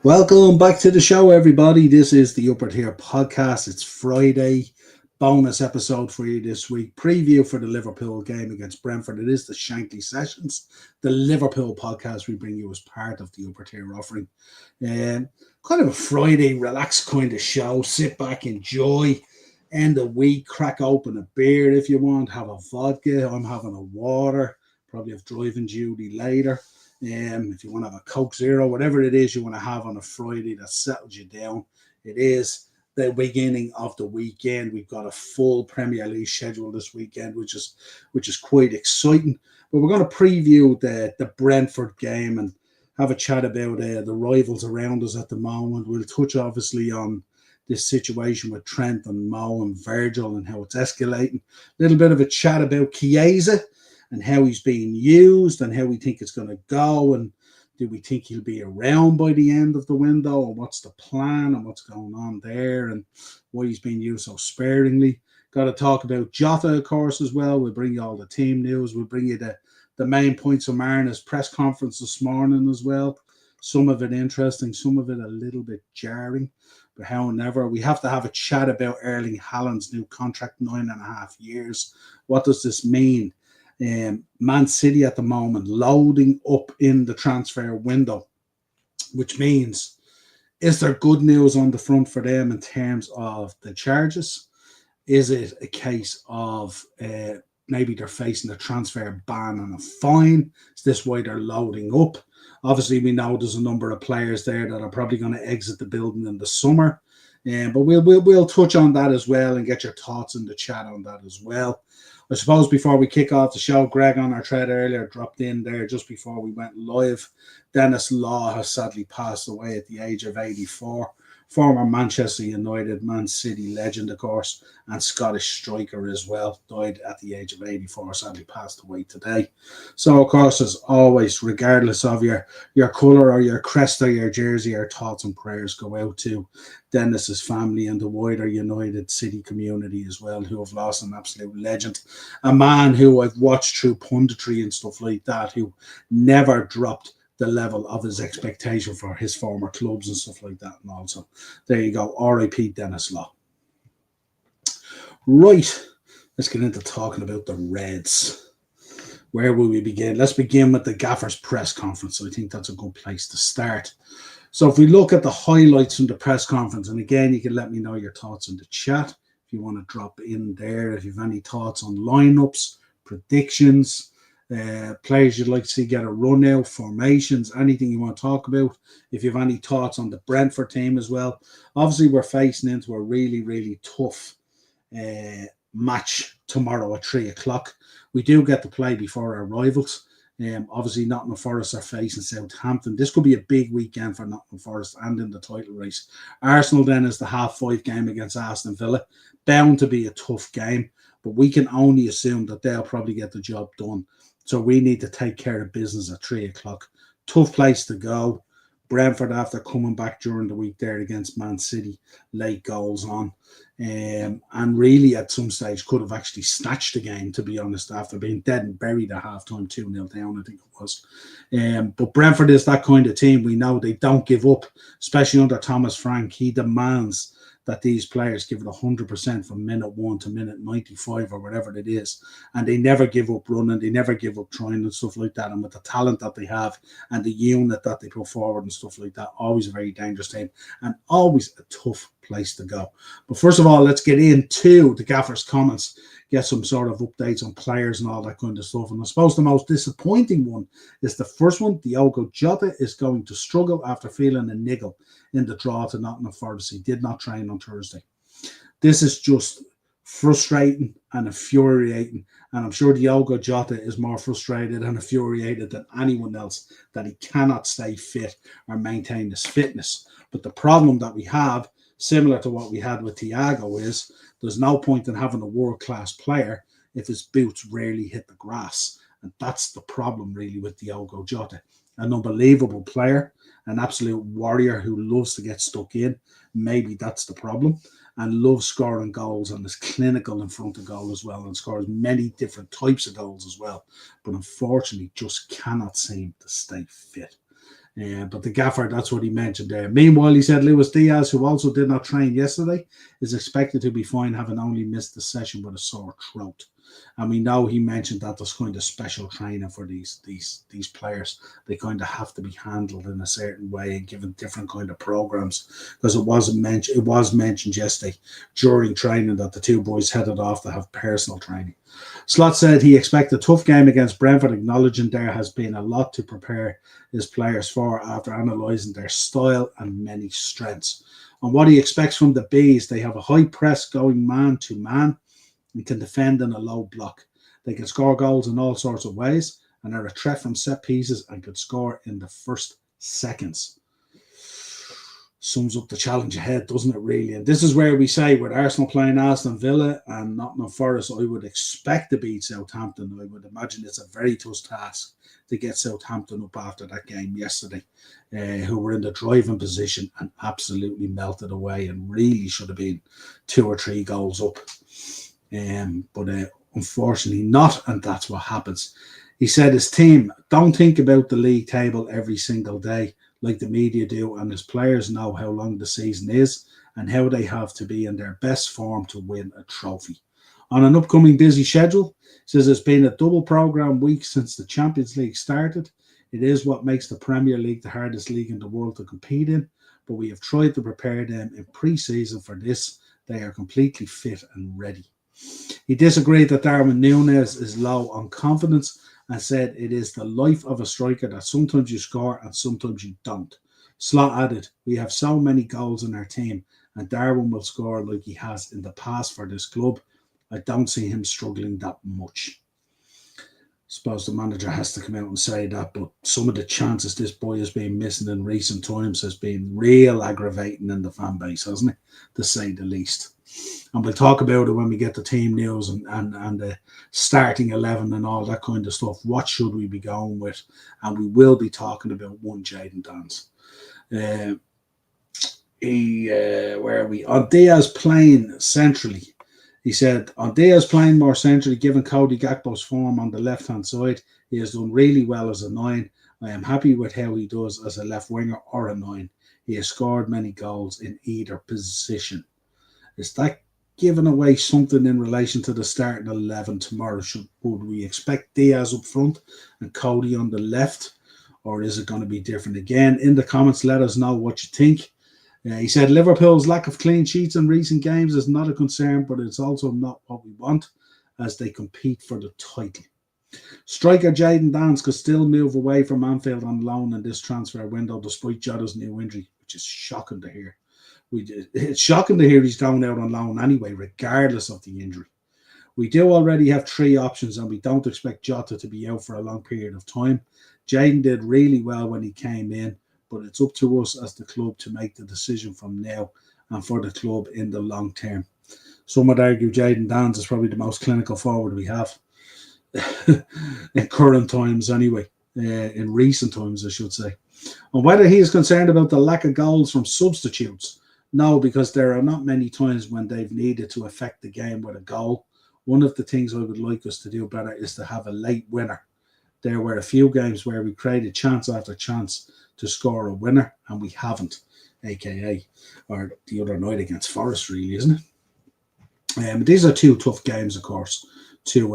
Welcome back to the show, everybody. This is the Upper Tier Podcast. It's Friday. Bonus episode for you this week. Preview for the Liverpool game against Brentford. It is the Shankly Sessions, the Liverpool podcast we bring you as part of the Upper Tier offering. Kind of a Friday, relaxed kind of show. Sit back, enjoy. End the week, crack open a beer if you want. Have a vodka. I'm having a water. Probably have driving duty later. If you want to have a Coke Zero, whatever it is you want to have on a Friday that settles you down, it is the beginning of the weekend. We've got a full Premier League schedule this weekend, which is quite exciting. But we're going to preview the Brentford game and have a chat about the rivals around us at the moment. We'll touch obviously on this situation with Trent and Mo and Virgil and how it's escalating. A little bit of a chat about Chiesa and how he's being used and how we think it's going to go, and do we think he'll be around by the end of the window, and what's the plan and what's going on there and why he's being used so sparingly. Got to talk about Jota, of course, as well. We'll bring you all the team news. We'll bring you the main points of Marina's press conference this morning as well. Some of it interesting, some of it a little bit jarring. But however, we have to have a chat about Erling Haaland's new contract, 9.5 years. What does this mean? Man City at the moment loading up in the transfer window, which means, is there good news on the front for them in terms of the charges? Is it a case of maybe they're facing a transfer ban and a fine? Is this why they're loading up? Obviously, we know there's a number of players there that are probably going to exit the building in the summer. But we'll touch on that as well and get your thoughts in the chat on that as well. I suppose before we kick off the show, Greg on our thread earlier dropped in there just before we went live. Denis Law has sadly passed away at the age of 84. Former Manchester United, Man City legend, of course, and Scottish striker as well. Died at the age of 84, sadly passed away today. So, of course, as always, regardless of your colour or your crest or your jersey, our thoughts and prayers go out to Dennis's family and the wider United City community as well, who have lost an absolute legend. A man who I've watched through punditry and stuff like that, who never dropped the level of his expectation for his former clubs and stuff like that. And also, there you go, R.I.P. Denis Law. Right, let's get into talking about the Reds. Where will we begin? Let's begin with the Gaffer's press conference. I think that's a good place to start. So if we look at the highlights from the press conference, and again, you can let me know your thoughts in the chat if you want to drop in there, if you have any thoughts on lineups, predictions, players you'd like to see get a run out, formations, anything you want to talk about. If you have any thoughts on the Brentford team as well. Obviously, we're facing into a really, really tough match tomorrow at 3 o'clock. We do get to play before our rivals. Obviously, Nottingham Forest are facing Southampton. This could be a big weekend for Nottingham Forest and in the title race. Arsenal then is the 5:30 game against Aston Villa. Bound to be a tough game, but we can only assume that they'll probably get the job done. So we need to take care of business at 3 o'clock. Tough place to go. Brentford, after coming back during the week there against Man City, late goals on. And really, at some stage, could have actually snatched the game, to be honest, after being dead and buried at halftime, 2-0 down, I think it was. But Brentford is that kind of team. We know they don't give up, especially under Thomas Frank. He demands that these players give it 100% from minute 1 to minute 95 or whatever it is. And they never give up running, they never give up trying and stuff like that. And with the talent that they have and the unit that they put forward and stuff like that, always a very dangerous team and always a tough place to go. But first of all, let's get into the Gaffer's comments, get some sort of updates on players and all that kind of stuff. And I suppose the most disappointing one is the first one. Diogo Jota is going to struggle after feeling a niggle in the draw to Nottingham Forest. He did not train on Thursday. This is just frustrating and infuriating. And I'm sure Diogo Jota is more frustrated and infuriated than anyone else that he cannot stay fit or maintain his fitness. But the problem that we have, similar to what we had with Thiago, is there's no point in having a world-class player if his boots rarely hit the grass. And that's the problem, really, with Diogo Jota. An unbelievable player, an absolute warrior who loves to get stuck in. Maybe that's the problem. And loves scoring goals and is clinical in front of goal as well and scores many different types of goals as well. But unfortunately, just cannot seem to stay fit. But the gaffer, that's what he mentioned there. Meanwhile, he said Luis Diaz, who also did not train yesterday, is expected to be fine, having only missed the session with a sore throat. And we know he mentioned that there's kind of special training for these players. They kind of have to be handled in a certain way and given different kind of programs, because it was mentioned yesterday during training that the two boys headed off to have personal training. Slot said he expects a tough game against Brentford, acknowledging there has been a lot to prepare his players for after analysing their style and many strengths. And what he expects from the Bees, they have a high press going man to man and can defend in a low block. They can score goals in all sorts of ways and are a threat from set pieces and could score in the first seconds. Sums up the challenge ahead, doesn't it, really? And this is where we say, with Arsenal playing Aston Villa and Nottingham Forest, I would expect to beat Southampton. I would imagine it's a very tough task to get Southampton up after that game yesterday, who were in the driving position and absolutely melted away and really should have been 2 or 3 goals up. But unfortunately not, and that's what happens. He said his team don't think about the league table every single day like the media do, and his players know how long the season is and how they have to be in their best form to win a trophy. On an upcoming busy schedule, he says it's been a double programme week since the Champions League started. It is what makes the Premier League the hardest league in the world to compete in, but we have tried to prepare them in pre-season for this. They are completely fit and ready. He disagreed that Darwin Núñez is low on confidence and said it is the life of a striker that sometimes you score and sometimes you don't. Slot added, we have so many goals in our team and Darwin will score like he has in the past for this club. I don't see him struggling that much. I suppose the manager has to come out and say that, but some of the chances this boy has been missing in recent times has been real aggravating in the fan base, hasn't it? To say the least. And we'll talk about it when we get the team news and the starting 11 and all that kind of stuff. What should we be going with? And we will be talking about one Jayden Danns. Where are we? On Diaz playing centrally. He said, on Diaz playing more centrally, given Cody Gakpo's form on the left-hand side, he has done really well as a 9. I am happy with how he does as a left winger or a 9. He has scored many goals in either position. Is that giving away something in relation to the starting 11 tomorrow? Would we expect Diaz up front and Cody on the left? Or is it going to be different? Again, in the comments, let us know what you think. He said Liverpool's lack of clean sheets in recent games is not a concern, but it's also not what we want as they compete for the title. Striker Jayden Danns could still move away from Anfield on loan in this transfer window despite Jota's new injury, which is shocking to hear. It's shocking to hear he's going out on loan anyway, regardless of the injury. We do already have 3 options and we don't expect Jota to be out for a long period of time. Jayden did really well when he came in, but it's up to us as the club to make the decision from now and for the club in the long term. Some would argue Jayden Danns is probably the most clinical forward we have in current times anyway, in recent times I should say. And whether he is concerned about the lack of goals from substitutes, no, because there are not many times when they've needed to affect the game with a goal. One of the things I would like us to do better is to have a late winner. There were a few games where we created chance after chance to score a winner, and we haven't, aka, or the other night against Forest, really, isn't it? These are 2 tough games, of course, to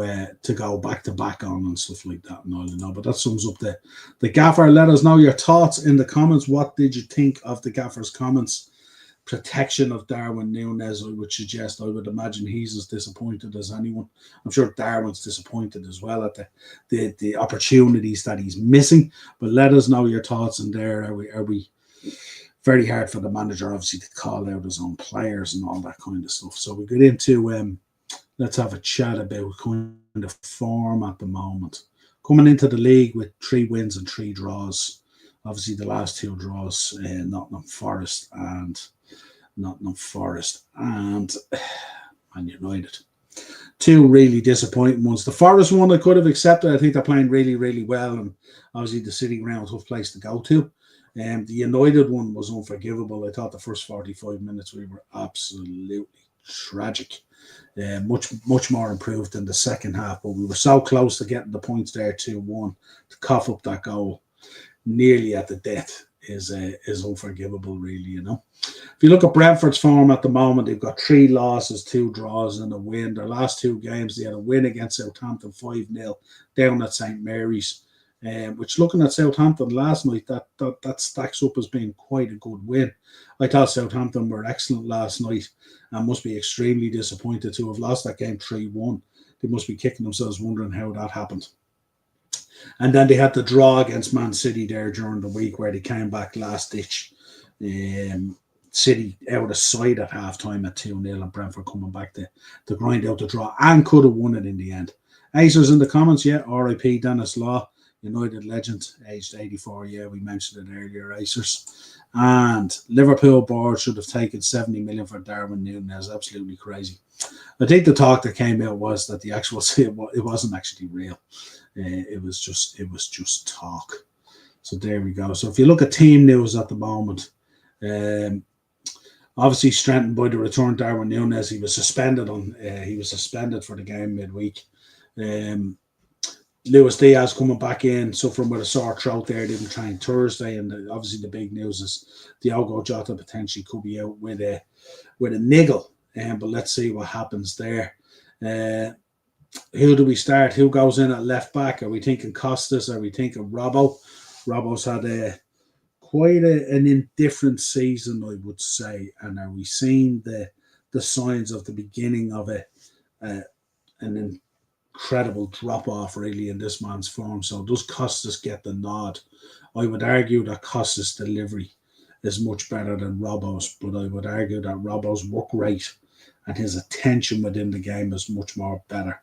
go back to back on and stuff like that. And all, you know, but that sums up the gaffer. Let us know your thoughts in the comments. What did you think of the gaffer's comments? Protection of Darwin Núñez, I would suggest. I would imagine he's as disappointed as anyone. I'm sure Darwin's disappointed as well at the opportunities that he's missing. But let us know your thoughts in there. Are we very hard for the manager, obviously, to call out his own players and all that kind of stuff. So we get into let's have a chat about kind of form at the moment. Coming into the league with 3 wins and 3 draws. Obviously, the last 2 draws, Nottingham Forest and Man United. 2 really disappointing ones. The Forest one I could have accepted. I think they're playing really, really well, and obviously the sitting ground, tough place to go to. The United one was unforgivable. I thought the first 45 minutes we were absolutely tragic. Much more improved in the second half, but we were so close to getting the points there 2-1 to cough up that goal. nearly at the death is unforgivable, really, you know. If you look at Brentford's form at the moment, they've got 3 losses, 2 draws, and a win. Their last 2 games, they had a win against Southampton 5-0 down at St Mary's. Which, looking at Southampton last night, that stacks up as being quite a good win. I thought Southampton were excellent last night and must be extremely disappointed to have lost that game 3-1. They must be kicking themselves wondering how that happened. And then they had the draw against Man City there during the week where they came back last ditch. City out of sight at half-time at 2-0 and Brentford coming back to grind out the draw and could have won it in the end. Acers in the comments, yeah, RIP Dennis Law, United legend, aged 84. Yeah, we mentioned it earlier, Acers. And Liverpool board should have taken 70 million for Darwin Núñez. Absolutely crazy. I think the talk that came out was that the actual it wasn't actually real. It was just talk. So there we go. So if you look at team news at the moment, obviously strengthened by the return of Darwin Núñez. He was suspended for the game midweek. Luis Diaz coming back in, suffering with a sore throat there, didn't train Thursday, and obviously the big news is Diogo Jota potentially could be out with a niggle, but let's see what happens there. Who do we start? Who goes in at left back? Are we thinking Costas? Are we thinking Robbo? Robbo's had quite an indifferent season, I would say, and are we seeing the signs of the beginning of an incredible drop-off really in this man's form? So does Costas get the nod? I would argue that Costas' delivery is much better than Robbo's, but I would argue that Robbo's work rate and his attention within the game is much more better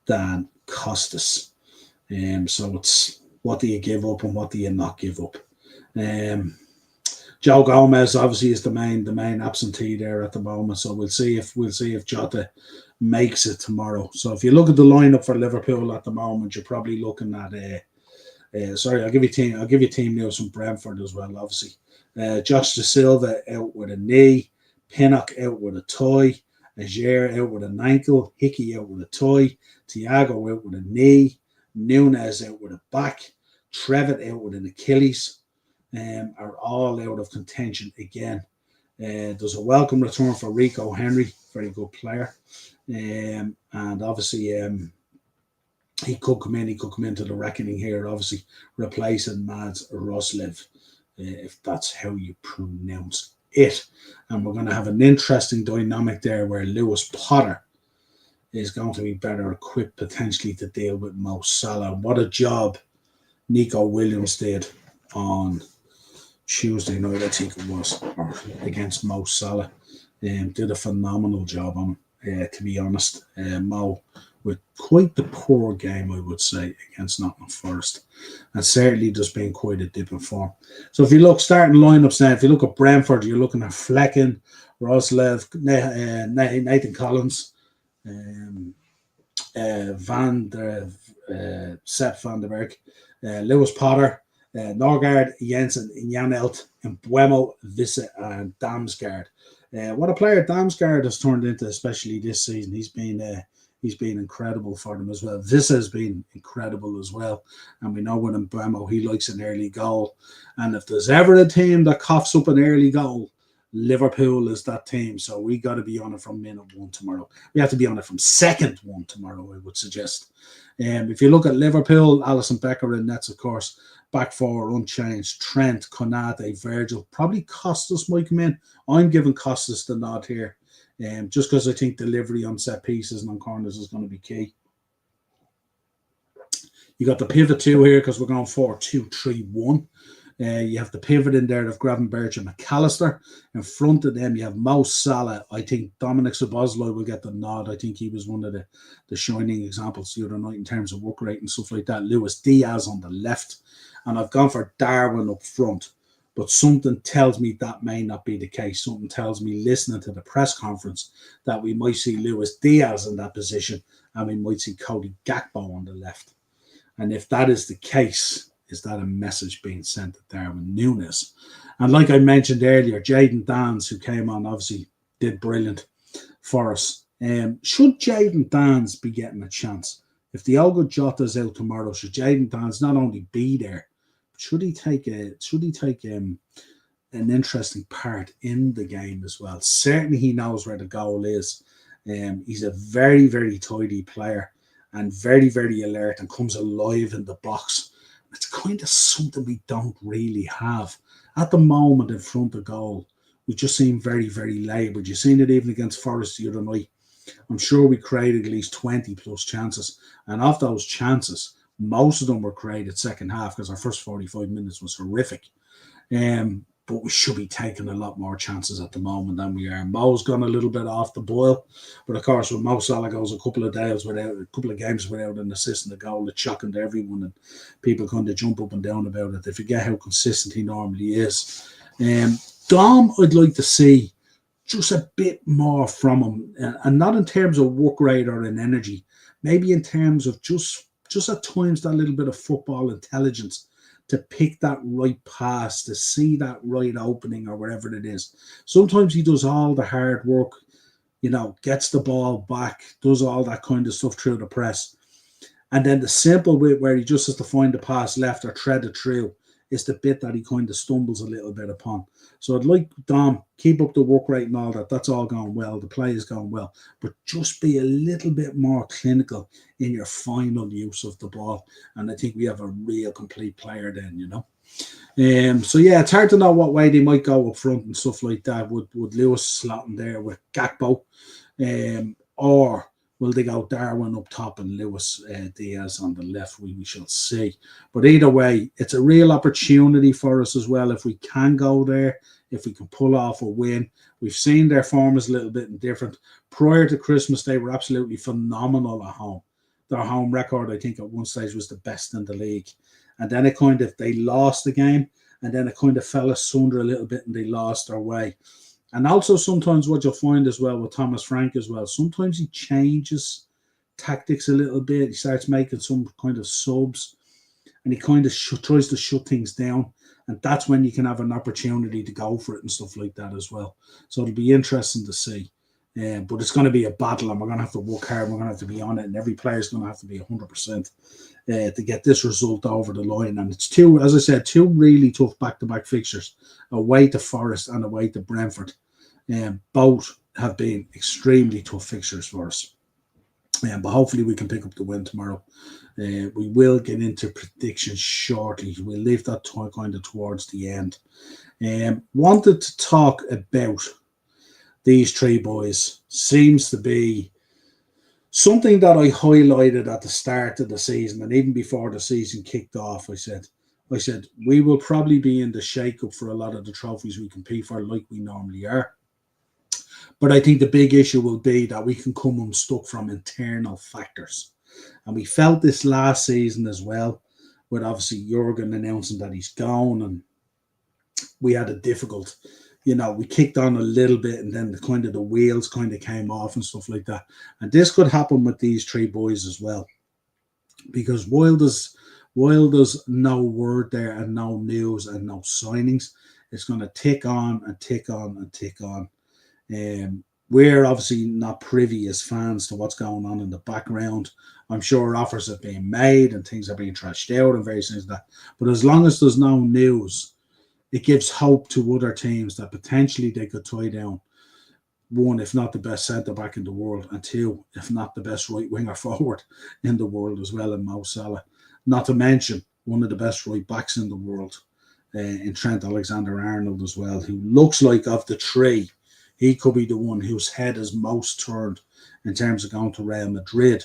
than Costas. So it's what do you give up and what do you not give up? Joe Gomez obviously is the main absentee there at the moment, so we'll see if Jota makes it tomorrow. So if you look at the lineup for Liverpool at the moment, you're probably looking at I'll give you team news from Brentford as well. Obviously, Josh Da Silva out with a knee, Pinnock out with a toe, Aguirre out with an ankle, Hickey out with a toe, Thiago out with a knee, Núñez out with a back, Trevitt out with an Achilles. Are all out of contention again. There's a welcome return for Rico Henry, very good player, and obviously he could come into the reckoning here, obviously replacing Mads Roslev, if that's how you pronounce it. And we're going to have an interesting dynamic there where Lewis Potter is going to be better equipped potentially to deal with Mo Salah. What a job Nico Williams did on Tuesday night, I think it was, or against Mo Salah. Did a phenomenal job on him, to be honest. Mo with quite the poor game, I would say, against Nottingham Forest. And certainly just been quite a dip in form. So if you look, starting lineups now, if you look at Brentford, you're looking at Flecken, Roslev, Nathan Collins, Sepp van der Berg, Lewis Potter, Norgard, Jensen, Janelt, and Buemo, Visse, and Damsgaard. What a player Damsgaard has turned into, especially this season. He's been incredible for them as well. Visse has been incredible as well. And we know with Buemo, he likes an early goal. And if there's ever a team that coughs up an early goal, Liverpool is that team. So we got to be on it from minute 1 tomorrow. We have to be on it from second 1 tomorrow, I would suggest. If you look at Liverpool, Alisson Becker in nets, of course. Back four unchanged. Trent, Konate, Virgil. Probably Costas might come in. I'm giving Costas the nod here. Just because I think delivery on set pieces and on corners is going to be key. You got the pivot 2 here because we're going 4-2-3-1. You have the pivot in there of Gravenberch and McAllister. In front of them, you have Mo Salah. I think Dominic Szoboszlai will get the nod. I think he was one of the shining examples the other night in terms of work rate and stuff like that. Luis Diaz on the left. And I've gone for Darwin up front. But something tells me that may not be the case. Something tells me, listening to the press conference, that we might see Luis Diaz in that position and we might see Cody Gakpo on the left. And if that is the case, is that a message being sent to Darwin Núñez? And like I mentioned earlier, Jayden Danns, who came on, obviously did brilliant for us. Should Jayden Danns be getting a chance? If Diogo Jota's out tomorrow, should Jayden Danns not only be there, an interesting part in the game as well. Certainly, he knows where the goal is. He's a very, very tidy player and very, very alert and comes alive in the box. It's kind of something we don't really have at the moment in front of goal. We just seem very, very laboured. You've seen it even against Forest the other night. I'm sure we created at least 20 plus chances. And of those chances, most of them were created second half because our first 45 minutes was horrific. But we should be taking a lot more chances at the moment than we are. Mo's gone a little bit off the boil, but of course, when Mo Salah goes a couple of games without an assist and a goal, it's shocking to everyone, and people kind of jump up and down about it. They forget how consistent he normally is. Dom, I'd like to see just a bit more from him, and not in terms of work rate or in energy, maybe in terms of just at times that little bit of football intelligence to pick that right pass, to see that right opening or wherever it is. Sometimes he does all the hard work, gets the ball back, does all that kind of stuff through the press. And then the simple bit where he just has to find the pass left or thread it through is the bit that he kind of stumbles a little bit upon. So I'd like Dom, keep up the work rate and all that. That's all going well. The play is going well. But just be a little bit more clinical in your final use of the ball. And I think we have a real complete player then, So yeah, it's hard to know what way they might go up front and stuff like that. Would Lewis slotting there with Gakpo? Or will they go Darwin up top and Lewis Diaz on the left? We shall see. But either way, it's a real opportunity for us as well if we can go there, if we can pull off a win. We've seen their form is a little bit different. Prior to Christmas, they were absolutely phenomenal at home. Their home record, I think, at one stage was the best in the league. And then they lost the game, and then it kind of fell asunder a little bit and they lost their way. And also sometimes what you'll find as well with Thomas Frank as well, sometimes he changes tactics a little bit. He starts making some kind of subs and he kind of tries to shut things down. And that's when you can have an opportunity to go for it and stuff like that as well. So it'll be interesting to see. But it's going to be a battle and we're going to have to work hard. We're going to have to be on it and every player is going to have to be 100% to get this result over the line. And it's two really tough back-to-back fixtures, away to Forest and away to Brentford. Both have been extremely tough fixtures for us. But hopefully we can pick up the win tomorrow. We will get into predictions shortly. We'll leave that kind of towards the end. Wanted to talk about these three boys. Seems to be something that I highlighted at the start of the season and even before the season kicked off. I said, we will probably be in the shake-up for a lot of the trophies we compete for like we normally are. But I think the big issue will be that we can come unstuck from internal factors. And we felt this last season as well, with obviously Jurgen announcing that he's gone. And we had a difficult, we kicked on a little bit and then the wheels kind of came off and stuff like that. And this could happen with these three boys as well. Because while there's no word there and no news and no signings, it's going to tick on and tick on and tick on. We're obviously not privy as fans to what's going on in the background. I'm sure offers have been made and things are being trashed out and various things like that. But as long as there's no news, it gives hope to other teams that potentially they could tie down one, if not the best centre back in the world, and two, if not the best right winger forward in the world as well in Mo Salah. Not to mention one of the best right backs in the world in Trent Alexander-Arnold as well, who looks like of the three, he could be the one whose head is most turned in terms of going to Real Madrid.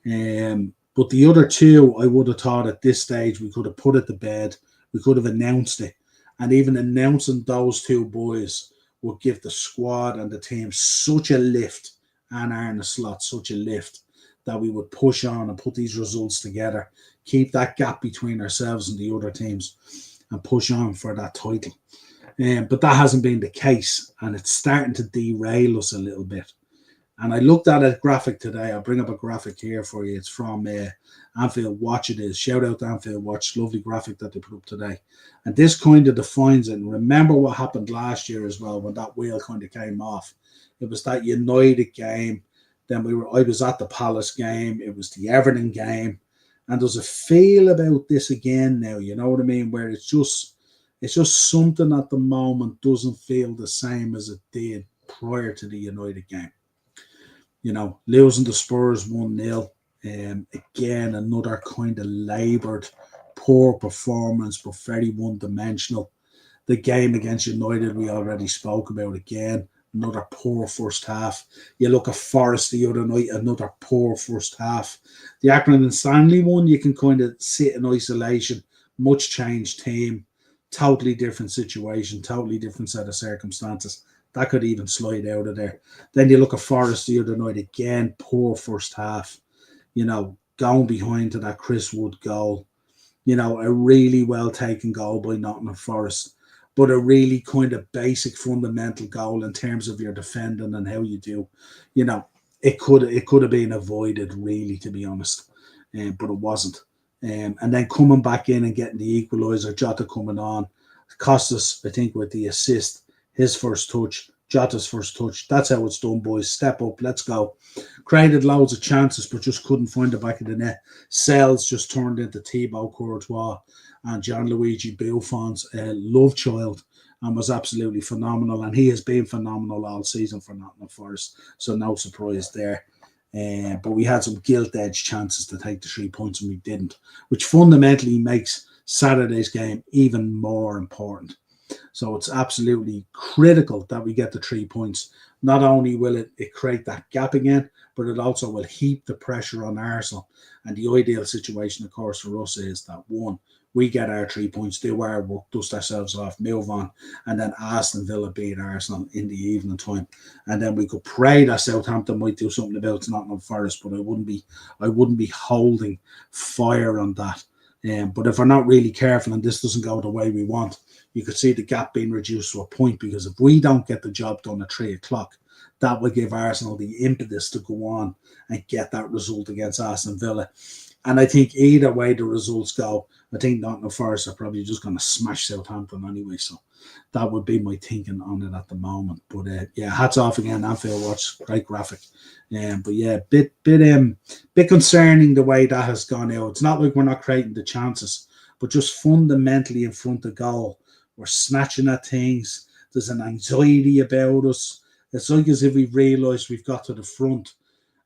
But the other two, I would have thought at this stage we could have put it to bed. We could have announced it. And even announcing those two boys would give the squad and the team such a lift, and Arne Slot such a lift, that we would push on and put these results together, keep that gap between ourselves and the other teams, and push on for that title. But that hasn't been the case, and it's starting to derail us a little bit. And I looked at a graphic today. I'll bring up a graphic here for you. It's from Anfield Watch. It is. Shout out to Anfield Watch. Lovely graphic that they put up today. And this kind of defines it. And remember what happened last year as well when that wheel kind of came off. It was that United game. Then I was at the Palace game. It was the Everton game. And there's a feel about this again now, you know what I mean, where it's just something at the moment doesn't feel the same as it did prior to the United game. You know, losing the Spurs 1-0. Again, another kind of laboured, poor performance, but very one-dimensional. The game against United, we already spoke about again. Another poor first half. You look at Forest the other night, another poor first half. The Accrington and Stanley one, you can kind of sit in isolation. Much changed team, totally different situation, totally different set of circumstances. That could even slide out of there. Then you look at Forest the other night again, poor first half. You know, going behind to that Chris Wood goal. You know, a really well taken goal by Nottingham Forest, but a really kind of basic fundamental goal in terms of your defending and how you do. You know, it could have been avoided, really, to be honest, but it wasn't. And then coming back in and getting the equaliser, Jota coming on, cost us, I think, with the assist, his first touch, Jota's first touch. That's how it's done, boys. Step up, let's go. Created loads of chances, but just couldn't find the back of the net. Sells just turned into Thibaut Courtois and Gianluigi Buffon's love child, and was absolutely phenomenal. And he has been phenomenal all season for Nottingham Forest, so no surprise there. But we had some gilt-edged chances to take the 3 points, and we didn't, which fundamentally makes Saturday's game even more important. So it's absolutely critical that we get the 3 points. Not only will it create that gap again, but it also will heap the pressure on Arsenal. And the ideal situation, of course, for us is that, one, we get our 3 points, do our work, dust ourselves off, move on, and then Aston Villa beat Arsenal in the evening time. And then we could pray that Southampton might do something about it, Nottingham Forest, but I wouldn't be holding fire on that. But if we're not really careful and this doesn't go the way we want, you could see the gap being reduced to a point, because if we don't get the job done at 3 o'clock, that will give Arsenal the impetus to go on and get that result against Aston Villa. And I think either way the results go, I think Nottingham Forest are probably just going to smash Southampton anyway. So that would be my thinking on it at the moment. But yeah, hats off again, Anfield Watch, great graphic. But yeah, bit concerning the way that has gone out. It's not like we're not creating the chances, but just fundamentally in front of goal, we're snatching at things. There's an anxiety about us. It's like as if we've realised we've got to the front,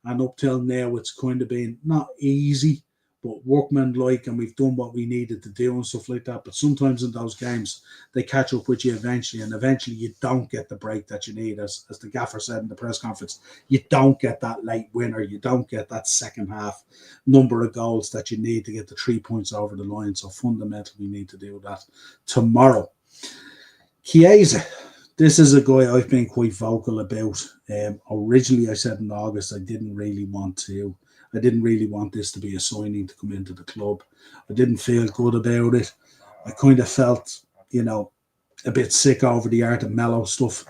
and up till now it's kind of been not easy, but workmanlike, and we've done what we needed to do and stuff like that. But sometimes in those games, they catch up with you eventually, and eventually you don't get the break that you need. As the gaffer said in the press conference, you don't get that late winner. You don't get that second half number of goals that you need to get the 3 points over the line. So fundamentally, we need to do that tomorrow. Chiesa. This is a guy I've been quite vocal about. Originally, I said in August I didn't really want this to be a signing to come into the club. I didn't feel good about it. I kind of felt, a bit sick over the Art of Mello stuff.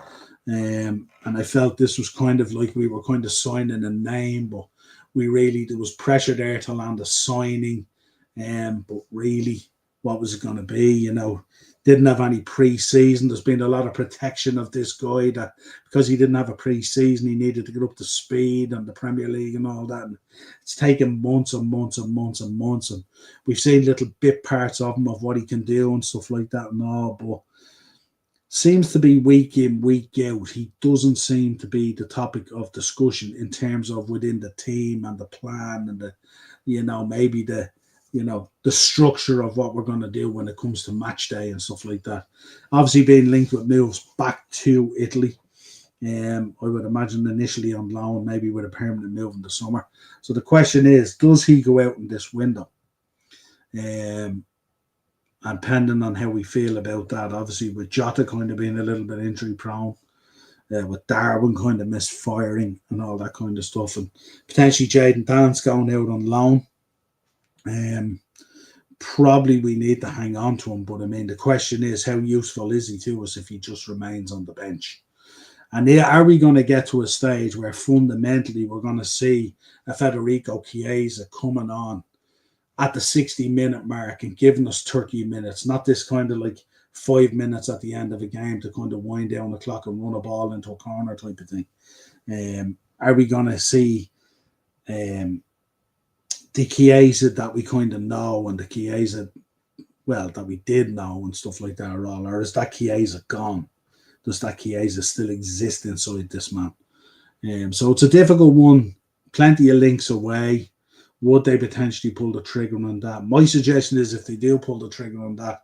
And I felt this was kind of like we were kind of signing a name, but there was pressure there to land a signing. But really, what was it going to be? Didn't have any pre-season. There's been a lot of protection of this guy that because he didn't have a pre-season, he needed to get up to speed on the Premier League and all that. And it's taken months and months and months and months. And we've seen little bit parts of him of what he can do and stuff like that and all. But seems to be week in, week out. He doesn't seem to be the topic of discussion in terms of within the team and the plan and maybe the structure of what we're going to do when it comes to match day and stuff like that. Obviously being linked with moves back to Italy. I would imagine initially on loan, maybe with a permanent move in the summer. So the question is, does he go out in this window? And depending on how we feel about that, obviously with Jota kind of being a little bit injury prone, with Darwin kind of misfiring and all that kind of stuff, and potentially Jayden Dance going out on loan. Probably we need to hang on to him, but I mean the question is, how useful is he to us if he just remains on the bench? And are we going to get to a stage where fundamentally we're going to see a Federico Chiesa coming on at the 60-minute mark and giving us 30 minutes, not this kind of like 5 minutes at the end of a game to kind of wind down the clock and run a ball into a corner type of thing? Are we going to see the Chiesa that we kind of know and the Chiesa, well, that we did know and stuff like that are all, or is that Chiesa gone? Does that Chiesa still exist inside this man? So it's a difficult one. Plenty of links away. Would they potentially pull the trigger on that? My suggestion is if they do pull the trigger on that,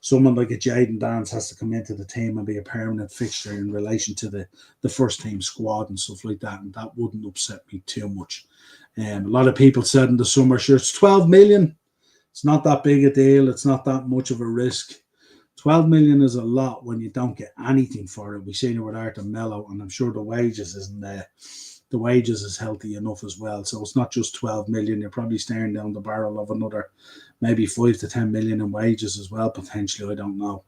someone like a Jaden Dance has to come into the team and be a permanent fixture in relation to the first team squad and stuff like that. And that wouldn't upset me too much. A lot of people said in the summer, sure, it's 12 million. It's not that big a deal. It's not that much of a risk. 12 million is a lot when you don't get anything for it. We've seen it with Arthur Mello, and I'm sure the wages isn't there. The wages is healthy enough as well. So it's not just 12 million. You're probably staring down the barrel of another maybe 5 to 10 million in wages as well, potentially. I don't know.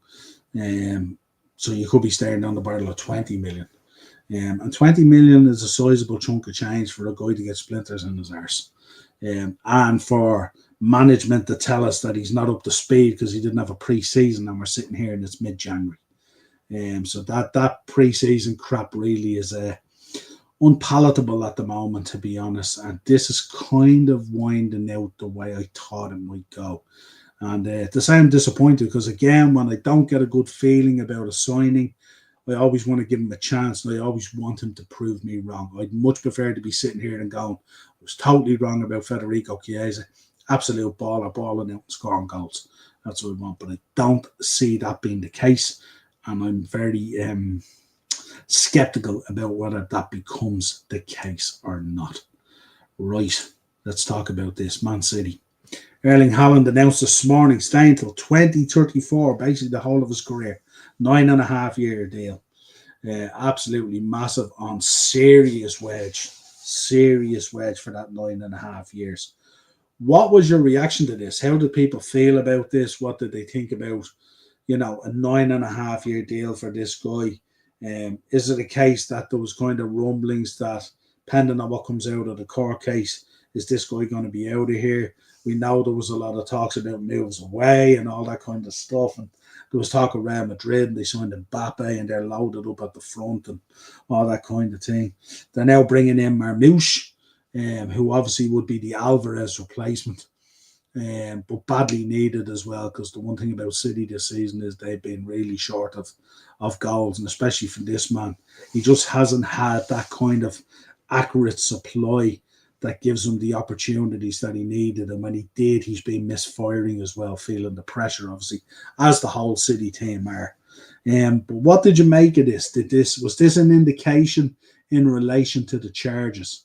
So you could be staring down the barrel of 20 million. And 20 million is a sizable chunk of change for a guy to get splinters in his arse. And for management to tell us that he's not up to speed because he didn't have a pre-season and we're sitting here and it's mid-January. So that pre-season crap really is unpalatable at the moment, to be honest. And this is kind of winding out the way I thought it might go. And at the same disappointed because, again, when I don't get a good feeling about a signing, I always want to give him a chance and I always want him to prove me wrong. I'd much prefer to be sitting here and going, I was totally wrong about Federico Chiesa. Absolute baller, balling out and scoring goals. That's what I want. But I don't see that being the case. And I'm very skeptical about whether that becomes the case or not. Right, let's talk about this. Man City. Erling Haaland announced this morning staying till 2034, basically the whole of his career. 9.5-year deal. Absolutely massive on serious wedge for that 9.5 years. What was your reaction to this? How did people feel about this? What did they think about, a 9.5-year deal for this guy? Is it a case that there was kind of rumblings that, depending on what comes out of the court case, is this guy going to be out of here? We know there was a lot of talks about moves away and all that kind of stuff. And there was talk of Real Madrid and they signed Mbappe and they're loaded up at the front and all that kind of thing. They're now bringing in Marmouche, who obviously would be the Alvarez replacement. But badly needed as well, because the one thing about City this season is they've been really short of goals, and especially from this man. He just hasn't had that kind of accurate supply that gives him the opportunities that he needed, and when he did, he's been misfiring as well, feeling the pressure, obviously, as the whole City team are. But what did you make of this? Was this an indication in relation to the charges?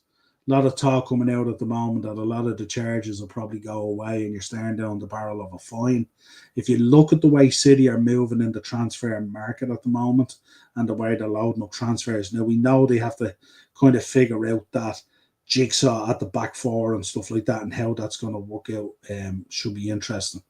A lot of talk coming out at the moment that a lot of the charges will probably go away and you're staring down the barrel of a fine. If you look at the way City are moving in the transfer market at the moment and the way they're loading up transfers, now we know they have to kind of figure out that jigsaw at the back four and stuff like that and how that's going to work out. Should be interesting.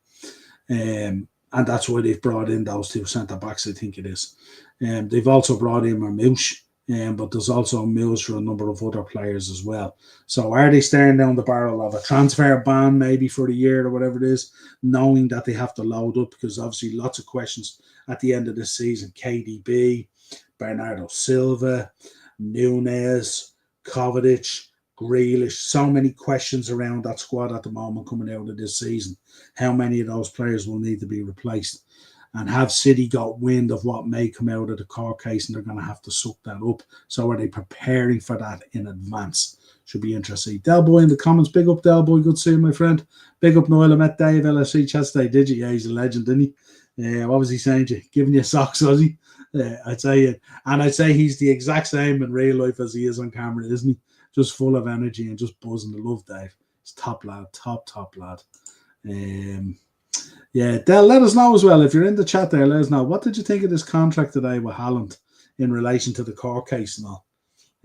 And that's why they've brought in those two centre-backs, I think it is. They've also brought in Marmouche. But there's also moves for a number of other players as well. So are they staring down the barrel of a transfer ban maybe for the year or whatever it is, knowing that they have to load up? Because obviously lots of questions at the end of this season. KDB, Bernardo Silva, Nunes, Kovacic, Grealish. So many questions around that squad at the moment coming out of this season. How many of those players will need to be replaced? And have City got wind of what may come out of the court case and they're going to have to suck that up? So are they preparing for that in advance? Should be interesting. Del Boy in the comments. Big up, Del Boy. Good to see you, my friend. Big up, Niall. I met Dave LFC chat today. Did you? Yeah, he's a legend, didn't he? What was he saying to you? Giving you socks, was he? I'd say, and I'd say he's the exact same in real life as he is on camera, isn't he? Just full of energy and just buzzing. I love Dave. He's top lad. Top lad. Yeah, Del, let us know as well. If you're in the chat there, let us know. What did you think of this contract today with Haaland in relation to the court case and all?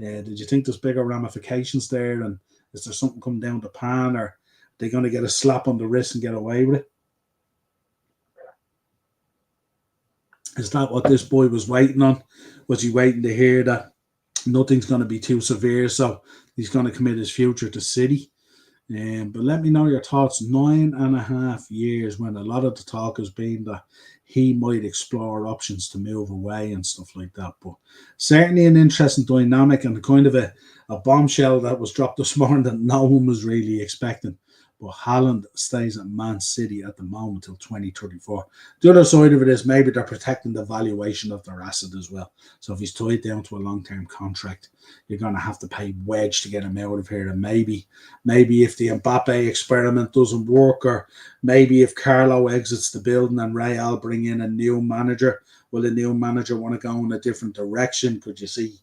Did you think there's bigger ramifications there? And is there something coming down the pan? Or are they going to get a slap on the wrist and get away with it? Is that what this boy was waiting on? Was he waiting to hear that nothing's going to be too severe, so he's going to commit his future to City? But let me know your thoughts. 9.5 years, when a lot of the talk has been that he might explore options to move away and stuff like that. But certainly an interesting dynamic and kind of a bombshell that was dropped this morning that no one was really expecting. But Haaland stays at Man City at the moment till 2034. The other side of it is maybe they're protecting the valuation of their asset as well. So if he's tied down to a long-term contract, you're going to have to pay wedge to get him out of here. And maybe if the Mbappe experiment doesn't work, or maybe if Carlo exits the building and Real bring in a new manager, will the new manager want to go in a different direction? Could you see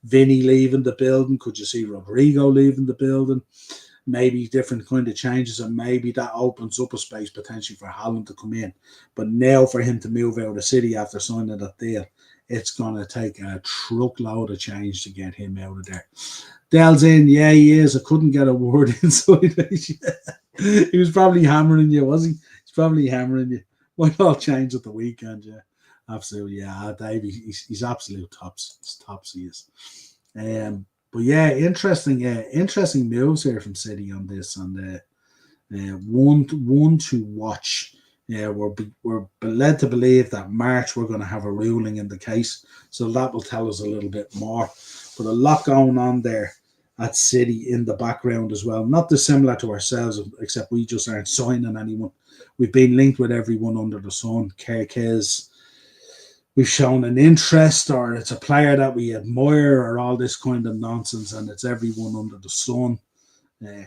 Vinny leaving the building? Could you see Rodrigo leaving the building? Maybe different kind of changes, and maybe that opens up a space potentially for Haaland to come in. But now for him to move out of the City after signing that deal, it's going to take a truckload of change to get him out of there. Dell's in, yeah, he is. I couldn't get a word inside. He was probably hammering you, was he? He's probably hammering you. Might all change at the weekend, yeah. Absolutely, yeah. Davey, he's absolute tops. He's tops, he is. But yeah, interesting moves here from City on this, and one to watch. Yeah, we're led to believe that March we're going to have a ruling in the case, so that will tell us a little bit more. But a lot going on there at City in the background as well. Not dissimilar to ourselves, except we just aren't signing anyone. We've been linked with everyone under the sun. Kerkez, we've shown an interest, or it's a player that we admire, or all this kind of nonsense, and it's everyone under the sun.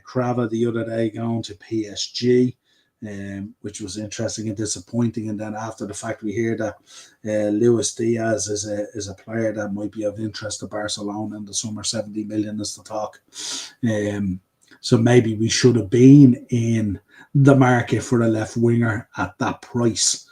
Krava the other day going to PSG, which was interesting and disappointing. And then after the fact, we hear that Luis Diaz is a player that might be of interest to Barcelona in the summer. 70 million is the talk. So maybe we should have been in the market for a left winger at that price.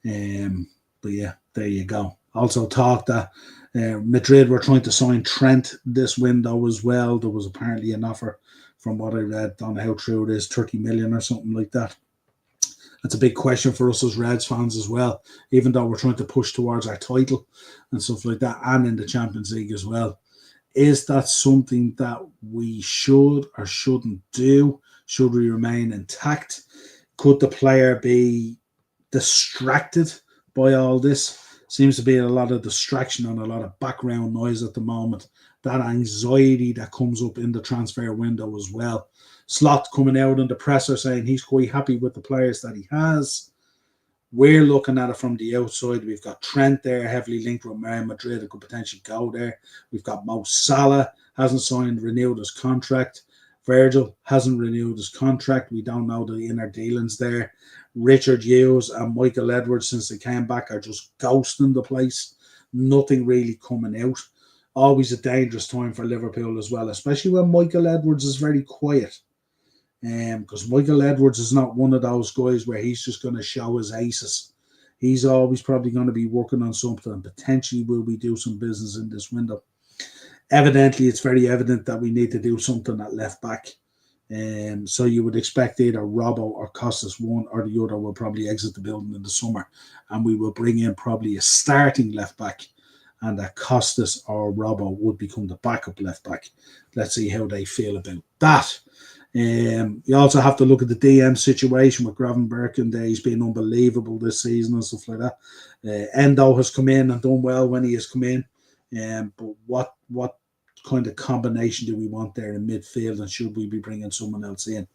But yeah, there you go. Also talk that Madrid were trying to sign Trent this window as well. There was apparently an offer, from what I read, don't know how true it is, 30 million or something like that. That's a big question for us as Reds fans as well, even though we're trying to push towards our title and stuff like that, and in the Champions League as well. Is that something that we should or shouldn't do? Should we remain intact? Could the player be distracted by all this? Seems to be a lot of distraction and a lot of background noise at the moment. That anxiety that comes up in the transfer window as well. Slot coming out in the presser saying he's quite happy with the players that he has. We're looking at it from the outside. We've got Trent there, heavily linked with Real Madrid, that could potentially go there. We've got Mo Salah, hasn't renewed his contract. Virgil hasn't renewed his contract. We don't know the inner dealings there. Richard Hughes and Michael Edwards, since they came back, are just ghosting the place. Nothing really coming out. Always a dangerous time for Liverpool as well, especially when Michael Edwards is very quiet. Because Michael Edwards is not one of those guys where he's just going to show his aces. He's always probably going to be working on something, and potentially will we do some business in this window. Evidently, it's very evident that we need to do something at left back. So you would expect either Robbo or Costas, one or the other, will probably exit the building in the summer, and we will bring in probably a starting left back, and that Costas or Robbo would become the backup left back. Let's see how they feel about that. You also have to look at the DM situation with Gravenberch, and he's been unbelievable this season and stuff like that. Endo has come in and done well when he has come in. But what kind of combination do we want there in midfield, and should we be bringing someone else in?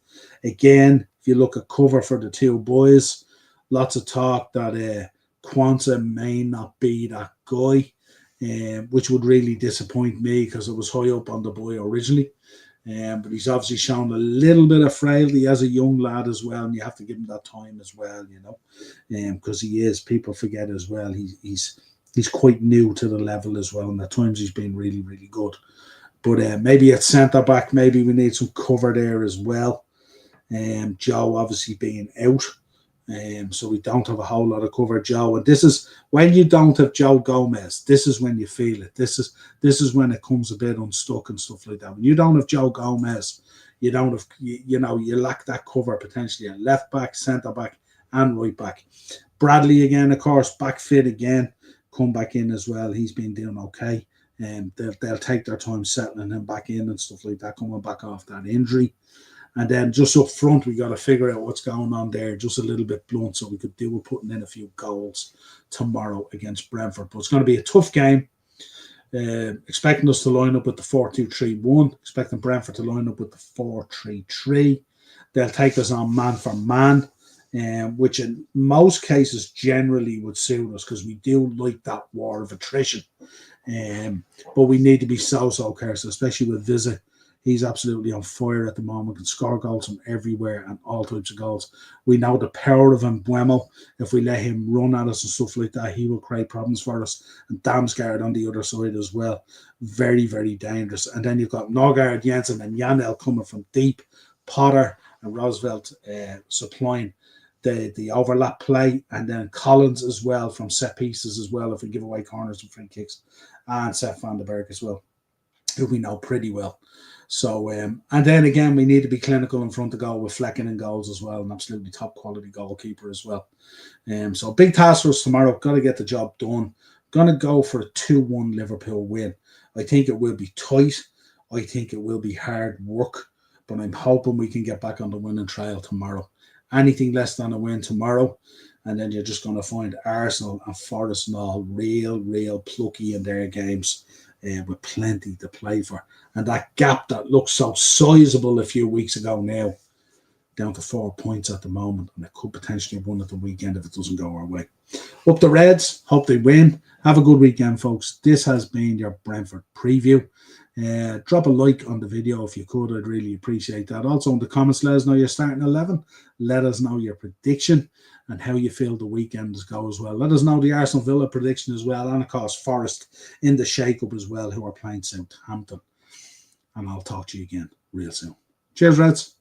Again, if you look at cover for the two boys, lots of talk that Kwanzaa may not be that guy, which would really disappoint me because I was high up on the boy originally. But he's obviously shown a little bit of frailty as a young lad as well, and you have to give him that time as well, because he is, people forget as well, he's quite new to the level as well, and at times he's been really, really good. But maybe at centre-back, maybe we need some cover there as well. Joe obviously being out, so we don't have a whole lot of cover. Joe, and this is when you don't have Joe Gomez, this is when you feel it. This is when it comes a bit unstuck and stuff like that. When you don't have Joe Gomez, you don't have, you lack that cover potentially at left back, centre-back, and right back. Bradley again, of course, back fit again. Come back in as well. He's been doing okay. They'll take their time settling him back in and stuff like that, coming back off that injury. And then just up front, we got to figure out what's going on there, just a little bit blunt, so we could deal with putting in a few goals tomorrow against Brentford. But it's going to be a tough game. Expecting us to line up with the 4-2-3-1. Expecting Brentford to line up with the 4-3-3. They'll take us on man for man, which in most cases generally would suit us because we do like that war of attrition. But we need to be so careful, especially with Vizza. He's absolutely on fire at the moment, can score goals from everywhere and all types of goals. We know the power of Mbuemo. If we let him run at us and stuff like that, he will create problems for us. And Damsgaard on the other side as well. Very, very dangerous. And then you've got Norgard, Jensen and Janel coming from deep. Potter and Roosevelt supplying the overlap play. And then Collins as well from set pieces as well if we give away corners and free kicks. And Seth van den Berg as well, who we know pretty well. So, and then again, we need to be clinical in front of goal with Flecken and goals as well, an absolutely top quality goalkeeper as well. So big task for us tomorrow. Got to get the job done. Going to go for a 2-1 Liverpool win. I think it will be tight. I think it will be hard work, but I'm hoping we can get back on the winning trail tomorrow. Anything less than a win tomorrow, and then you're just going to find Arsenal and Forest and all real plucky in their games. With plenty to play for. And that gap that looked so sizable a few weeks ago now, down to 4 points at the moment, and it could potentially have won at the weekend if it doesn't go our way. Up the Reds, hope they win. Have a good weekend, folks. This has been your Brentford preview. Drop a like on the video if you could. I'd really appreciate that. Also in the comments, let us know your starting 11. Let us know your prediction and how you feel the weekends go as well. Let us know the Arsenal Villa prediction as well. And of course, Forest in the shake-up as well, who are playing Southampton. And I'll talk to you again real soon. Cheers, Reds.